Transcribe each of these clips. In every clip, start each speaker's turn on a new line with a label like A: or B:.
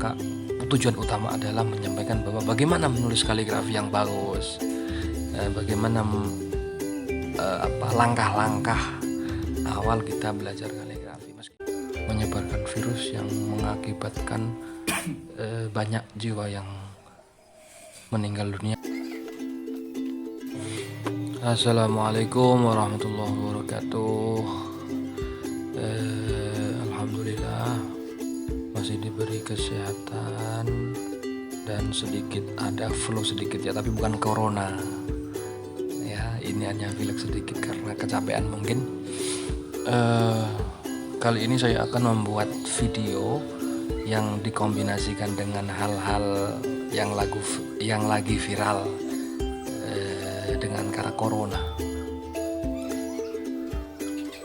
A: maka tujuan utama adalah menyampaikan bahwa bagaimana menulis kaligrafi yang bagus, bagaimana langkah-langkah awal kita belajar kaligrafi, menyebarkan virus yang mengakibatkan banyak jiwa yang meninggal dunia. Assalamualaikum warahmatullahi wabarakatuh. Alhamdulillah masih diberi kesehatan dan sedikit ada flu sedikit ya, tapi bukan corona ya, ini hanya pilek sedikit karena kecapean mungkin. Kali ini saya akan membuat video yang dikombinasikan dengan hal-hal yang lagi viral dengan kata corona,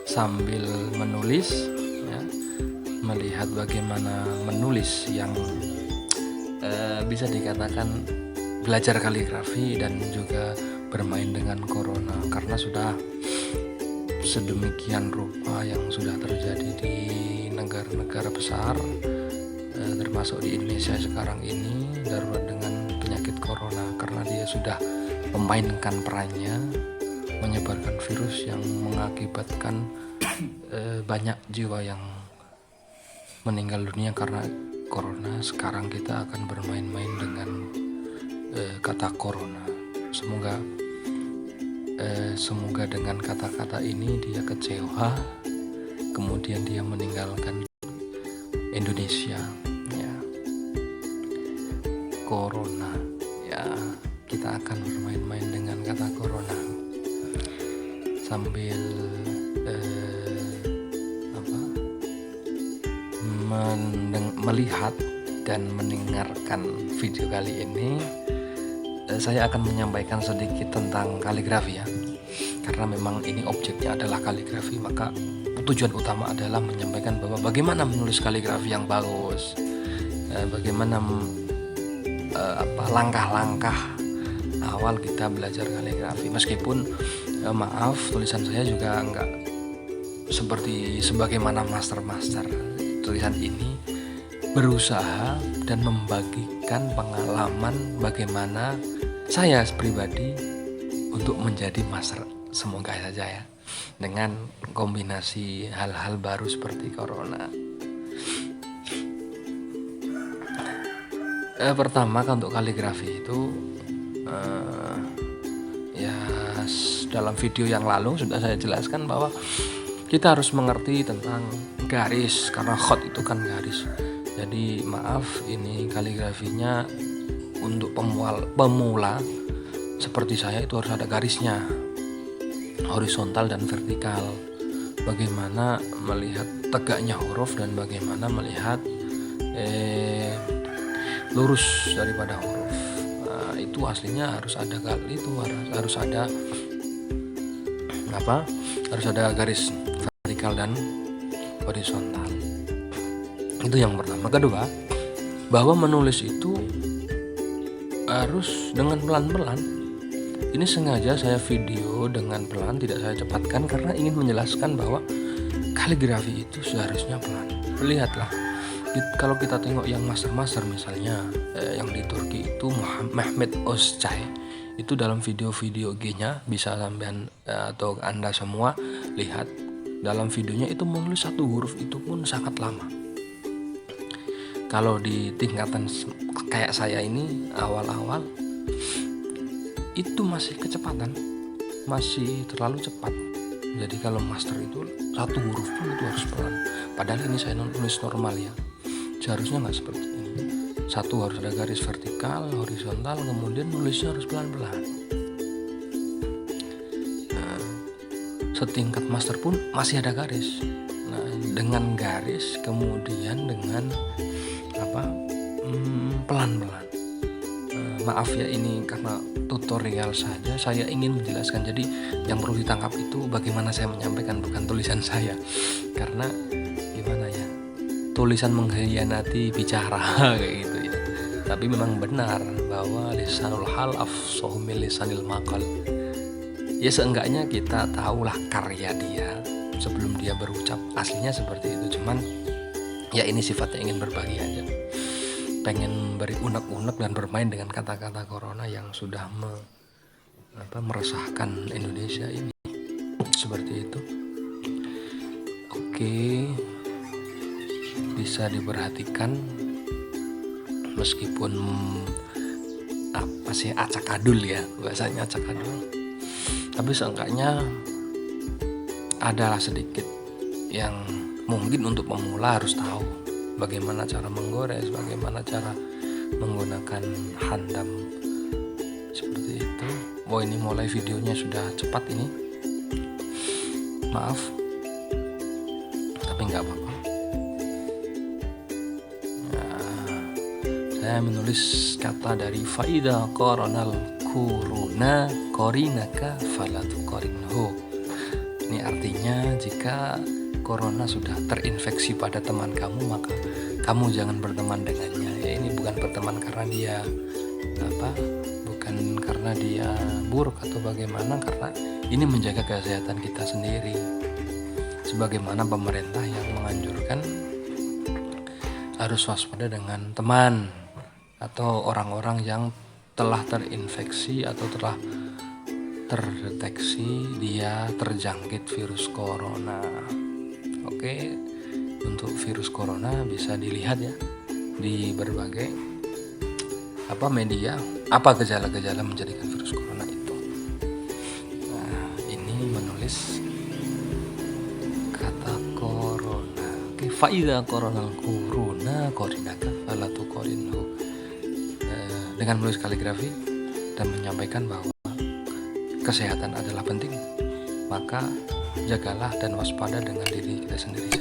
A: sambil menulis ya, melihat bagaimana menulis yang bisa dikatakan belajar kaligrafi dan juga bermain dengan corona, karena sudah sedemikian rupa yang sudah terjadi di negara-negara besar, termasuk di Indonesia sekarang ini darurat dengan penyakit corona, karena dia sudah memainkan perannya menyebarkan virus yang mengakibatkan banyak jiwa yang meninggal dunia karena corona. Sekarang kita akan bermain-main dengan kata corona. Semoga dengan kata-kata ini dia kecewa, kemudian dia meninggalkan Indonesia ya. Corona ya, kita akan bermain-main dengan kata corona sambil melihat dan mendengarkan video kali ini. Saya akan menyampaikan sedikit tentang kaligrafi ya, karena memang ini objeknya adalah kaligrafi, maka tujuan utama adalah menyampaikan bahwa bagaimana menulis kaligrafi yang bagus, bagaimana langkah-langkah awal kita belajar kaligrafi. Meskipun maaf, tulisan saya juga enggak sebagaimana master-master. Tulisan ini berusaha dan membagikan pengalaman bagaimana saya pribadi untuk menjadi master. Semoga saja ya, dengan kombinasi hal-hal baru seperti corona. Pertama, untuk kaligrafi itu ya, dalam video yang lalu sudah saya jelaskan bahwa kita harus mengerti tentang garis, karena khot itu kan garis. Jadi maaf, ini kaligrafinya untuk pemula seperti saya itu harus ada garisnya, horizontal dan vertikal. Bagaimana melihat tegaknya huruf dan bagaimana melihat lurus daripada huruf. Nah, itu aslinya harus ada harus ada garis vertikal dan horizontal. Itu yang pertama. Kedua, bahwa menulis itu harus dengan pelan-pelan. Ini sengaja saya video dengan pelan, tidak saya cepatkan karena ingin menjelaskan bahwa kaligrafi itu seharusnya pelan. Lihatlah, kalau kita tengok yang master-master misalnya yang di Turki itu Mehmet Özçay, itu dalam video-video G-nya bisa sampean atau Anda semua lihat, dalam videonya itu menulis satu huruf itu pun sangat lama. Kalau di tingkatan kayak saya ini awal-awal itu masih kecepatan, masih terlalu cepat. Jadi kalau master itu satu huruf pun itu harus pelan. Padahal ini saya nulis normal ya, seharusnya nggak seperti ini. Satu harus ada garis vertikal, horizontal, kemudian nulisnya harus pelan-pelan. Nah, setingkat master pun masih ada garis. Nah, dengan garis kemudian dengan pelan-pelan. Maaf ya, ini karena tutorial saja, saya ingin menjelaskan. Jadi yang perlu ditangkap itu bagaimana saya menyampaikan, bukan tulisan saya. Karena gimana ya, tulisan mengkhianati bicara kayak gitu ya. Tapi memang benar bahwa lisanul hal afsahu min lisanil maqal. Ya seenggaknya kita tahulah karya dia sebelum dia berucap, aslinya seperti itu. Cuman ya ini sifatnya ingin berbagi aja. pengen beri unek-unek dan bermain dengan kata-kata corona yang sudah meresahkan Indonesia ini. Seperti itu. Oke, bisa diperhatikan meskipun acak-adul ya, bahasanya acak-adul, tapi seenggaknya adalah sedikit yang mungkin untuk pemula harus tahu bagaimana cara menggores, bagaimana cara menggunakan handam seperti itu. Oh, ini mulai videonya sudah cepat ini, maaf, tapi nggak apa-apa. Saya menulis kata dari faida koronal kuruna korinaka falatu korinho. Ini artinya jika corona sudah terinfeksi pada teman kamu, maka kamu jangan berteman dengannya. Ya, ini bukan berteman karena dia bukan karena dia buruk atau bagaimana, karena ini menjaga kesehatan kita sendiri. Sebagaimana pemerintah yang menganjurkan harus waspada dengan teman atau orang-orang yang telah terinfeksi atau telah terdeteksi dia terjangkit virus corona. Oke, untuk virus corona bisa dilihat ya di berbagai media, apa gejala-gejala menjadikan virus corona itu. Nah, ini menulis kata corona. Oke, faida coronal kuruna korinaka falatu korinhu. Dengan menulis kaligrafi dan menyampaikan bahwa kesehatan adalah penting, maka jagalah dan waspada dengan diri kita sendiri.